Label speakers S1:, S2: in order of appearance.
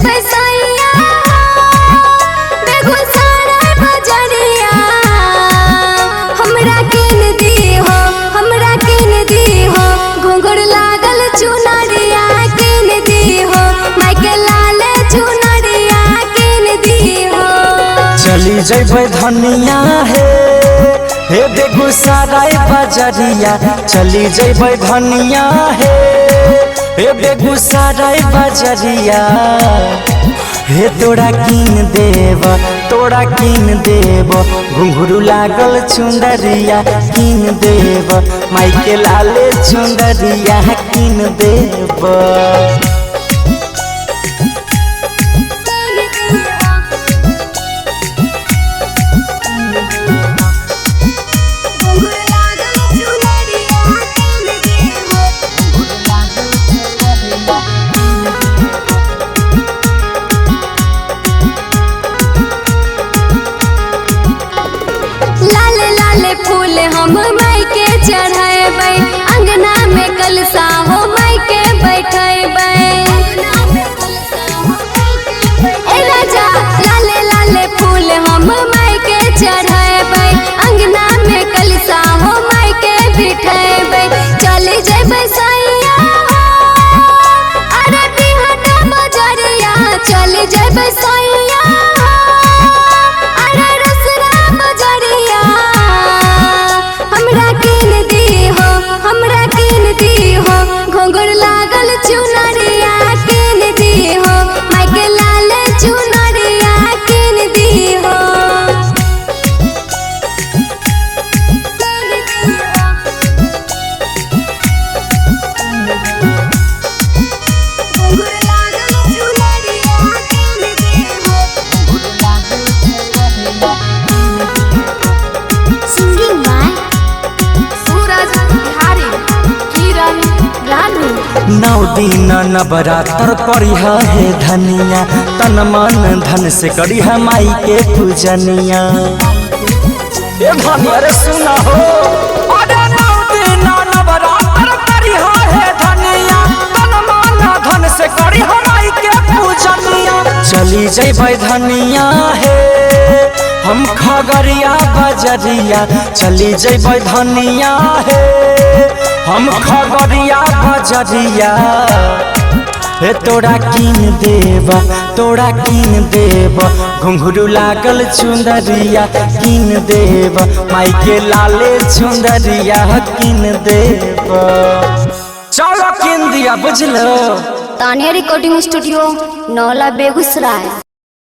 S1: जइबै सैया बेगूसराय बजरिया हमरा किन दीहो घुंघरू लागल चुनरिया किन दीहो मायके लाल चुनरिया किन दीहो।
S2: चली जइबै धनिया हे बेगूसराय बजरिया चली जइबै धनिया हे बेगूसराय बजरिया हे तोरा किन देव घुंघरू लागल चुंदरिया किन देव मायके लाले चुंदरिया किन देव।
S1: फूल हम मायके चढ़ेबै अंगना में कलसा हो मायके बैठेबै ए राजा लाले लाले फूल हम मायके चढ़ेबै अंगना में कलसा हो मायके बिठेबै। चली जइबै सैया अरे बिहाटा बजरिया चली जइबै सैया घुंघरू लागल चुनरिया किन दीहो मायके लाल चुनरिया किन दीहो।
S2: नौ दिन नवरात्र करिह हे धनिया तन मन धन से करिह माई के पूजनिया। ए धनिया रे सुना हो अरे नौ दिन नवरात्र करिह हे धनिया तन मन धन से करिह माई के पूजनिया। चली जइबै धनिया हे हम खगड़िया बजरिया चली जइबै धनिया हे हम खगड़िया बजरिया हे तोरा किन देव घुंघरू लागल चुंदरिया किन देव मायके लाले चुंदरिया किन देव। चलो किन दिया बुझलो।
S1: Tania recording studio नौला Begusarai.